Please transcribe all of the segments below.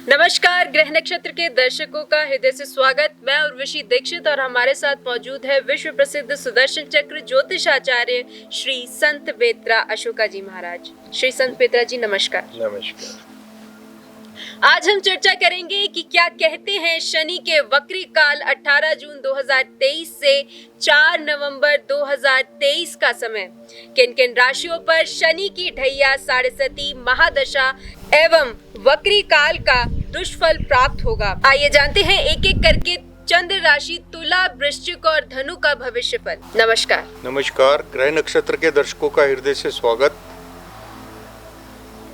नमस्कार, ग्रह नक्षत्र के दर्शकों का हृदय से स्वागत। मैं उर्वशी दीक्षित और हमारे साथ मौजूद है विश्व प्रसिद्ध सुदर्शन चक्र ज्योतिष आचार्य श्री संत बेत्रा अशोका जी महाराज। श्री संत बेत्रा जी नमस्कार। नमस्कार। आज हम चर्चा करेंगे कि क्या कहते हैं शनि के वक्री काल 18 जून 2023 से 4 नवंबर 2023 का समय किन किन राशियों पर शनि की ढैया साढ़े महादशा एवं वक्री काल का दुष्फल प्राप्त होगा। आइए जानते हैं एक एक करके चंद्र राशि तुला, वृश्चिक और धनु का भविष्यफल। नमस्कार। नमस्कार, ग्रह नक्षत्र के दर्शकों का हृदय से स्वागत।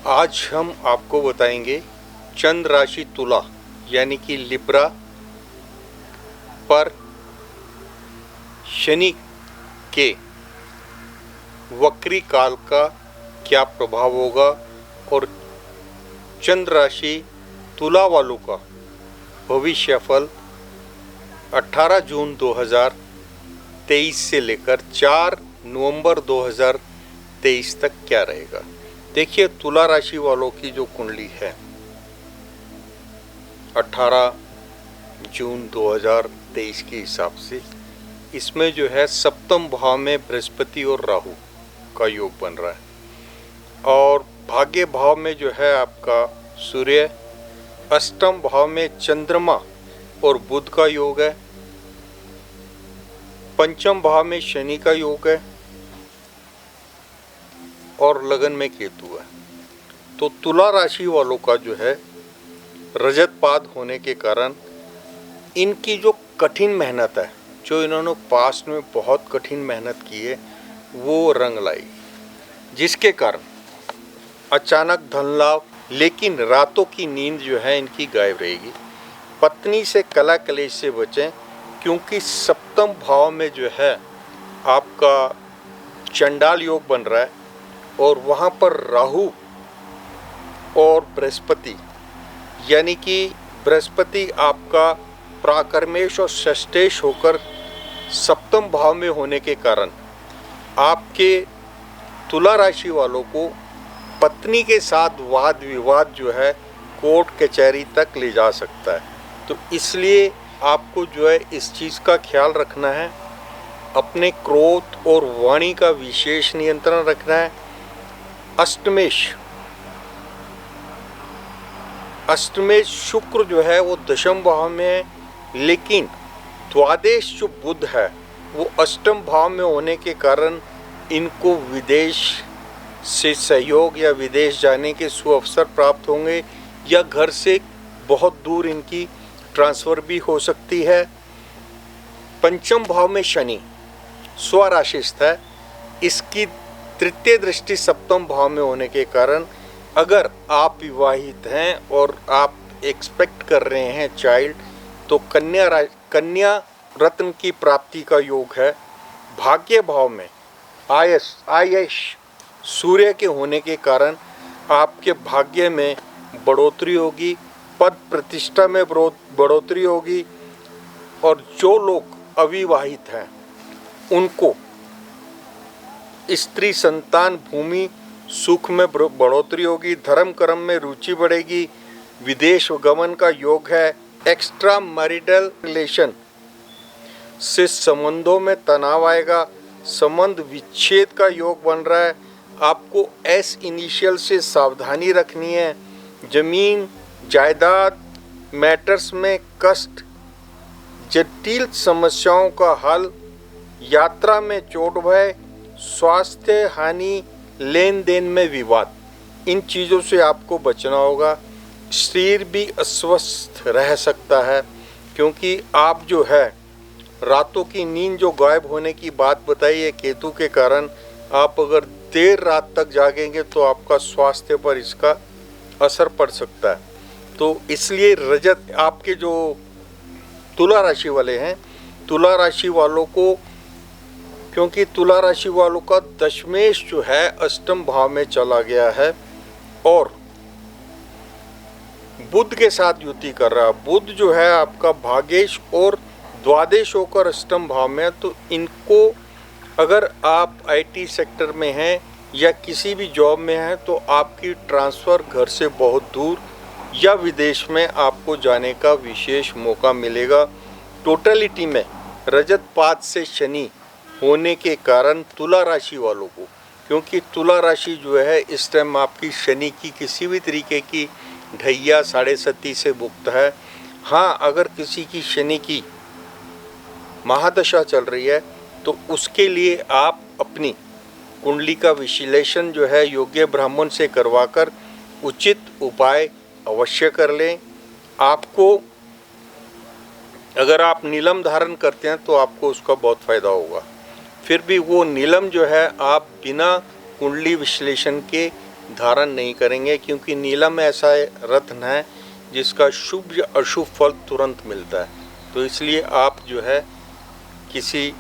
आज हम आपको बताएंगे चंद्र राशि तुला यानी कि लिब्रा पर शनि के वक्री काल का क्या प्रभाव होगा और चंद्र राशि तुला वालों का भविष्यफल 18 जून 2023 से लेकर 4 नवंबर 2023 तक क्या रहेगा। देखिए, तुला राशि वालों की जो कुंडली है 18 जून 2023 के हिसाब से इसमें जो है सप्तम भाव में बृहस्पति और राहु का योग बन रहा है और भाग्य भाव में जो है आपका सूर्य, अष्टम भाव में चंद्रमा और बुध का योग है, पंचम भाव में शनि का योग है और लगन में केतु है। तो तुला राशि वालों का जो है रजतपाद होने के कारण इनकी जो कठिन मेहनत है, जो इन्होंने पास्ट में बहुत कठिन मेहनत की है, वो रंग लाई, जिसके कारण अचानक धन लाभ, लेकिन रातों की नींद जो है इनकी गायब रहेगी। पत्नी से कला कलेश से बचें, क्योंकि सप्तम भाव में जो है आपका चंडाल योग बन रहा है और वहाँ पर राहु और बृहस्पति, यानी कि बृहस्पति आपका प्राकर्मेश और षष्ठेश होकर सप्तम भाव में होने के कारण आपके तुला राशि वालों को पत्नी के साथ वाद विवाद जो है कोर्ट कचहरी तक ले जा सकता है। तो इसलिए आपको जो है इस चीज़ का ख्याल रखना है, अपने क्रोध और वाणी का विशेष नियंत्रण रखना है। अष्टमेश शुक्र जो है वो दशम भाव में है, लेकिन द्वादश जो बुध है वो अष्टम भाव में होने के कारण इनको विदेश से सहयोग या विदेश जाने के सुअवसर प्राप्त होंगे या घर से बहुत दूर इनकी ट्रांसफ़र भी हो सकती है। पंचम भाव में शनि स्वराशिस्थ है, इसकी तृतीय दृष्टि सप्तम भाव में होने के कारण अगर आप विवाहित हैं और आप एक्सपेक्ट कर रहे हैं चाइल्ड, तो कन्या रत्न की प्राप्ति का योग है। भाग्य भाव में आयश सूर्य के होने के कारण आपके भाग्य में बढ़ोतरी होगी, पद प्रतिष्ठा में बढ़ोतरी होगी और जो लोग अविवाहित हैं उनको स्त्री संतान भूमि सुख में बढ़ोतरी होगी, धर्म कर्म में रुचि बढ़ेगी, विदेश गमन का योग है। एक्स्ट्रा मैरिटल रिलेशन से संबंधों में तनाव आएगा, संबंध विच्छेद का योग बन रहा है। आपको एस इनिशियल से सावधानी रखनी है। जमीन जायदाद मैटर्स में कष्ट, जटिल समस्याओं का हल, यात्रा में चोट भय, स्वास्थ्य हानि, लेन देन में विवाद, इन चीज़ों से आपको बचना होगा। शरीर भी अस्वस्थ रह सकता है, क्योंकि आप जो है रातों की नींद जो गायब होने की बात बताई है केतु के कारण, आप अगर देर रात तक जागेंगे तो आपका स्वास्थ्य पर इसका असर पड़ सकता है। तो इसलिए रजत आपके जो तुला राशि वाले हैं, तुला राशि वालों को, क्योंकि तुला राशि वालों का दशमेश जो है अष्टम भाव में चला गया है और बुध के साथ युति कर रहा है। बुध जो है आपका भाग्येश और द्वादश होकर अष्टम भाव में है। तो इनको अगर आप आईटी सेक्टर में हैं या किसी भी जॉब में हैं तो आपकी ट्रांसफ़र घर से बहुत दूर या विदेश में आपको जाने का विशेष मौका मिलेगा। टोटलिटी में रजत पात से शनि होने के कारण तुला राशि वालों को, क्योंकि तुला राशि जो है इस टाइम आपकी शनि की किसी भी तरीके की ढैया 7.5 से मुक्त है। हाँ, अगर किसी की शनि की महादशा चल रही है तो उसके लिए आप अपनी कुंडली का विश्लेषण जो है योग्य ब्राह्मण से करवाकर उचित उपाय अवश्य कर लें। आपको अगर आप नीलम धारण करते हैं तो आपको उसका बहुत फ़ायदा होगा। फिर भी वो नीलम जो है आप बिना कुंडली विश्लेषण के धारण नहीं करेंगे, क्योंकि नीलम ऐसा रत्न है जिसका शुभ या अशुभ फल तुरंत मिलता है। तो इसलिए आप जो है किसी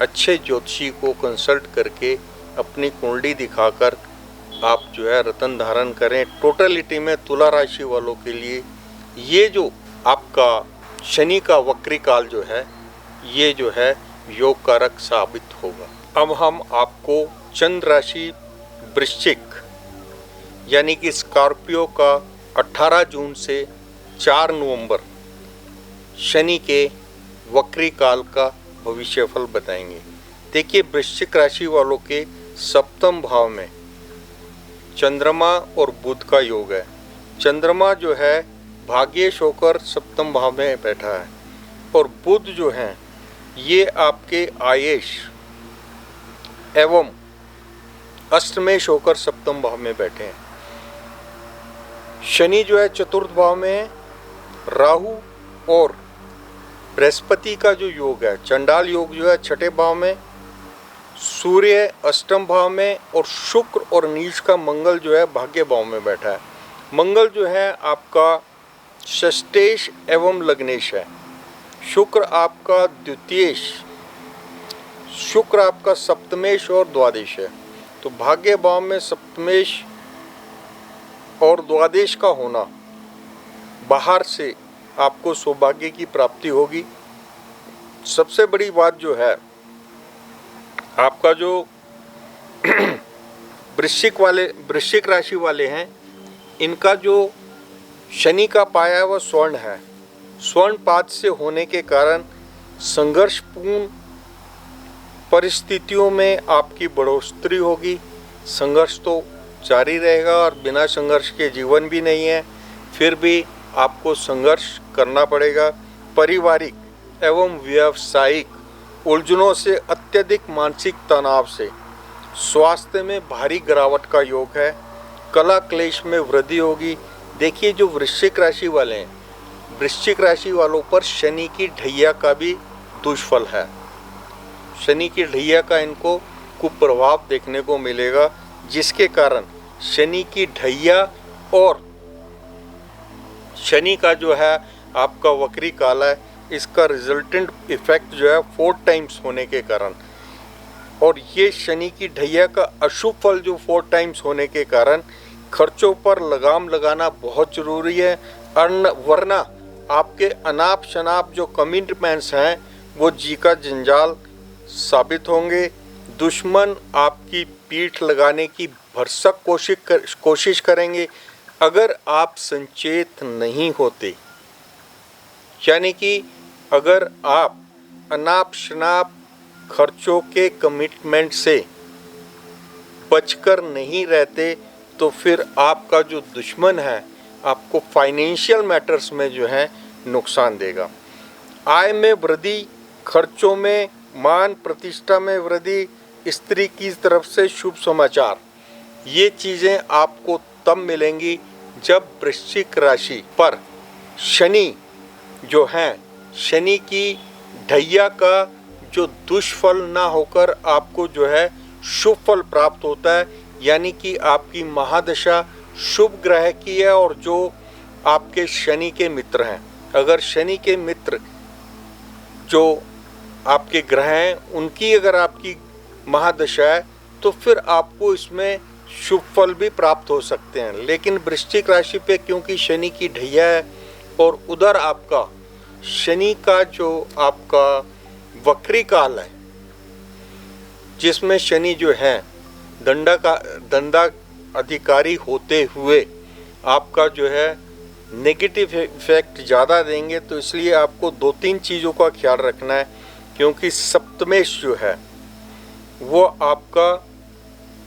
अच्छे ज्योतिषी को कंसल्ट करके अपनी कुंडली दिखाकर आप जो है रत्न धारण करें। टोटलिटी में तुला राशि वालों के लिए ये जो आपका शनि का वक्री काल जो है ये जो है योग कारक साबित होगा। अब हम आपको चंद्र राशि वृश्चिक यानी कि स्कॉर्पियो का 18 जून से 4 नवंबर शनि के वक्री काल का भविष्यफल बताएंगे। देखिए, वृश्चिक राशि वालों के सप्तम भाव में चंद्रमा और बुध का योग है। चंद्रमा जो है भाग्येश होकर सप्तम भाव में बैठा है और बुध जो हैं ये आपके आयेश एवं अष्टमेश होकर सप्तम भाव में बैठे हैं। शनि जो है चतुर्थ भाव में है। राहु और बृहस्पति का जो योग है चंडाल योग जो है छठे भाव में। सूर्य अष्टम भाव में और शुक्र और नीच का मंगल जो है भाग्य भाव में बैठा है। मंगल जो है आपका षष्ठेश एवं लग्नेश है। शुक्र आपका द्वितीयेश, शुक्र आपका सप्तमेश और द्वादश है। तो भाग्य भाव में सप्तमेश और द्वादश का होना, बाहर से आपको सौभाग्य की प्राप्ति होगी। सबसे बड़ी बात जो है आपका जो वृश्चिक राशि वाले हैं इनका जो शनि का पाया है वह स्वर्ण है। स्वर्ण पात से होने के कारण संघर्षपूर्ण परिस्थितियों में आपकी बढ़ोतरी होगी। संघर्ष तो जारी रहेगा और बिना संघर्ष के जीवन भी नहीं है, फिर भी आपको संघर्ष करना पड़ेगा। पारिवारिक एवं व्यावसायिक उलझनों से, अत्यधिक मानसिक तनाव से, स्वास्थ्य में भारी गिरावट का योग है। कला क्लेश में वृद्धि होगी। देखिए, जो वृश्चिक राशि वाले हैं, वृश्चिक राशि वालों पर शनि की ढैया का भी दुष्फल है। शनि की ढैया का इनको कुप्रभाव देखने को मिलेगा, जिसके कारण शनि की ढैया और शनि का जो है आपका वक्री काल है, इसका रिजल्टेंट इफेक्ट जो है 4 टाइम्स होने के कारण, और ये शनि की ढैया का अशुभ फल जो 4 टाइम्स होने के कारण खर्चों पर लगाम लगाना बहुत ज़रूरी है। वरना आपके अनाप शनाप जो कमिटमेंट्स हैं वो जी का जंजाल साबित होंगे। दुश्मन आपकी पीठ लगाने की भरसक कोशिश करेंगे अगर आप संचेत नहीं होते। यानी कि अगर आप अनाप शनाप खर्चों के कमिटमेंट से बचकर नहीं रहते तो फिर आपका जो दुश्मन है आपको फाइनेंशियल मैटर्स में जो है नुकसान देगा। आय में वृद्धि, खर्चों में, मान प्रतिष्ठा में वृद्धि, स्त्री की तरफ से शुभ समाचार, ये चीज़ें आपको तब मिलेंगी जब वृश्चिक राशि पर शनि जो हैं, शनि की ढैया का जो दुष्फल ना होकर आपको जो है शुभ फल प्राप्त होता है। यानी कि आपकी महादशा शुभ ग्रह की है और जो आपके शनि के मित्र हैं, अगर शनि के मित्र जो आपके ग्रह हैं उनकी अगर आपकी महादशा है तो फिर आपको इसमें शुभ फल भी प्राप्त हो सकते हैं। लेकिन वृश्चिक राशि पे क्योंकि शनि की ढैया है और उधर आपका शनि का जो आपका वक्री काल है जिसमें शनि जो है दंडा अधिकारी होते हुए आपका जो है नेगेटिव इफेक्ट ज़्यादा देंगे। तो इसलिए आपको 2-3 चीज़ों का ख्याल रखना है, क्योंकि सप्तमेश जो है वो आपका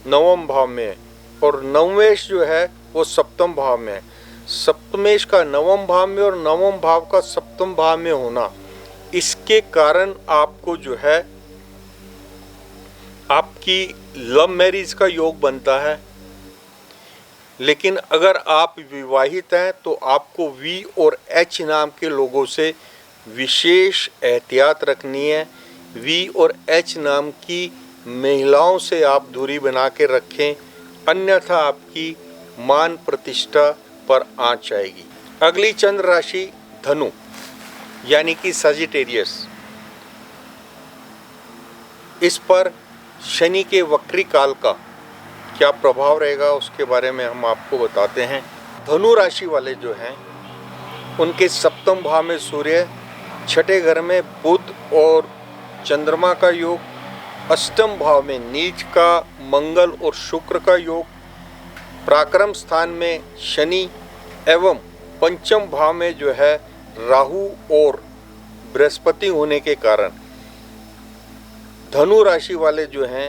9वें भाव में है और नवमेश जो है वो 7वें भाव में है। सप्तमेश का 9वें भाव में और 9वें भाव का 7वें भाव में होना, इसके कारण आपको जो है आपकी लव मैरिज का योग बनता है। लेकिन अगर आप विवाहित हैं तो आपको वी और एच नाम के लोगों से विशेष एहतियात रखनी है। वी और एच नाम की महिलाओं से आप दूरी बना के रखें, अन्यथा आपकी मान प्रतिष्ठा पर आंच आएगी। अगली चंद्र राशि धनु यानी कि सजिटेरियस। इस पर शनि के वक्री काल का क्या प्रभाव रहेगा उसके बारे में हम आपको बताते हैं। धनु राशि वाले जो हैं उनके 7वें भाव में सूर्य, 6ठे घर में बुध और चंद्रमा का योग, 8वें भाव में नीच का मंगल और शुक्र का योग, पराक्रम स्थान में शनि एवं 5वें भाव में जो है राहु और बृहस्पति होने के कारण धनु राशि वाले जो हैं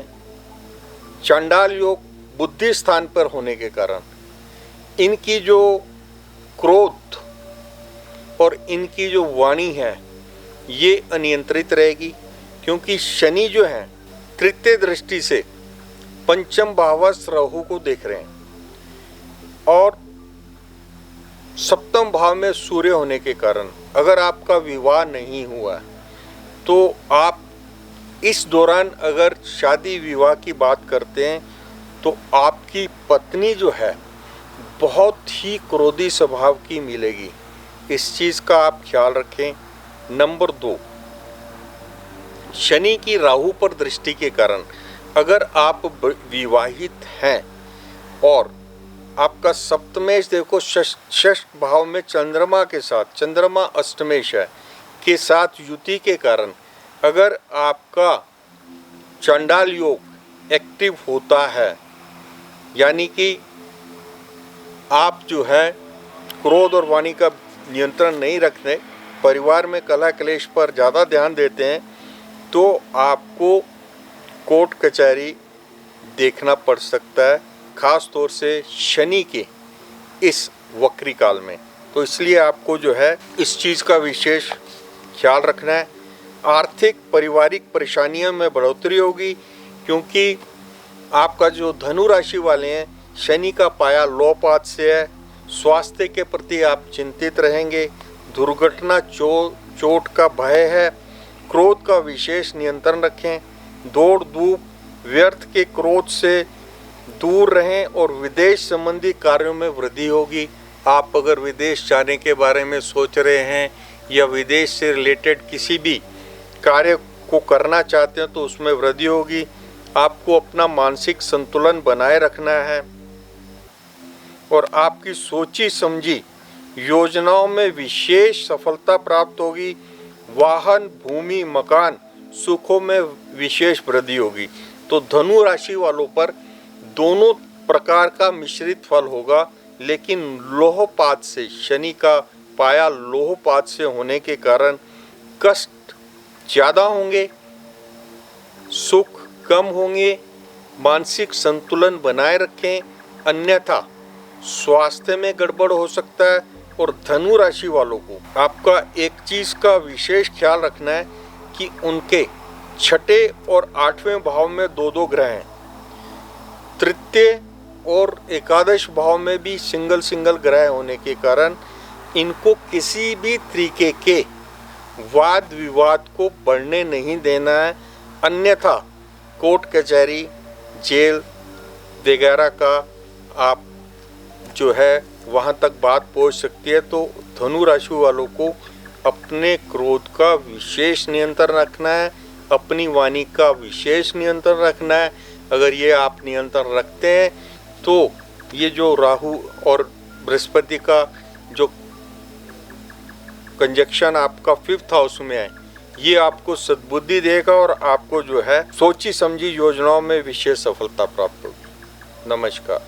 चांडाल योग बुद्धि स्थान पर होने के कारण इनकी जो क्रोध और इनकी जो वाणी है ये अनियंत्रित रहेगी, क्योंकि शनि जो है तृतीय दृष्टि से 5वें भावस्थ राहु को देख रहे हैं और 7वें भाव में सूर्य होने के कारण अगर आपका विवाह नहीं हुआ तो आप इस दौरान अगर शादी विवाह की बात करते हैं तो आपकी पत्नी जो है बहुत ही क्रोधी स्वभाव की मिलेगी। इस चीज़ का आप ख्याल रखें। नंबर 2, शनि की राहु पर दृष्टि के कारण अगर आप विवाहित हैं और आपका सप्तमेश देखो षष्ठ भाव में चंद्रमा के साथ, चंद्रमा अष्टमेश है के साथ युति के कारण अगर आपका चांडाल योग एक्टिव होता है, यानी कि आप जो है क्रोध और वाणी का नियंत्रण नहीं रखते, परिवार में कलह क्लेश पर ज़्यादा ध्यान देते हैं, तो आपको कोर्ट कचहरी देखना पड़ सकता है, खास तौर से शनि के इस वक्री काल में। तो इसलिए आपको जो है इस चीज़ का विशेष ख्याल रखना है। आर्थिक पारिवारिक परेशानियों में बढ़ोतरी होगी, क्योंकि आपका जो धनु राशि वाले हैं शनि का पाया लोपात से है। स्वास्थ्य के प्रति आप चिंतित रहेंगे, दुर्घटना चोट का भय है। क्रोध का विशेष नियंत्रण रखें, दौड़ धूप व्यर्थ के क्रोध से दूर रहें और विदेश संबंधी कार्यों में वृद्धि होगी। आप अगर विदेश जाने के बारे में सोच रहे हैं या विदेश से रिलेटेड किसी भी कार्य को करना चाहते हैं तो उसमें वृद्धि होगी। आपको अपना मानसिक संतुलन बनाए रखना है और आपकी सोची समझी योजनाओं में विशेष सफलता प्राप्त होगी। वाहन, भूमि, मकान, सुखों में विशेष वृद्धि होगी। तो धनु राशि वालों पर दोनों प्रकार का मिश्रित फल होगा, लेकिन लोहपात से, शनि का पाया लोहपात से होने के कारण कष्ट ज़्यादा होंगे, सुख कम होंगे। मानसिक संतुलन बनाए रखें, अन्यथा स्वास्थ्य में गड़बड़ हो सकता है। और धनु राशि वालों को आपका एक चीज़ का विशेष ख्याल रखना है कि उनके 6ठे और 8वें भाव में 2-2 ग्रह हैं। तृतीय और एकादश भाव में भी सिंगल ग्रह होने के कारण इनको किसी भी तरीके के वाद विवाद को बढ़ने नहीं देना है, अन्यथा कोर्ट कचहरी, जेल वगैरह का आप जो है वहाँ तक बात पहुँच सकती है। तो धनु राशि वालों को अपने क्रोध का विशेष नियंत्रण रखना है, अपनी वाणी का विशेष नियंत्रण रखना है। अगर ये आप नियंत्रण रखते हैं तो ये जो राहु और बृहस्पति का जो कंजक्शन आपका 5th हाउस में है, ये आपको सद्बुद्धि देगा और आपको जो है सोची समझी योजनाओं में विशेष सफलता प्राप्त होगी। नमस्कार।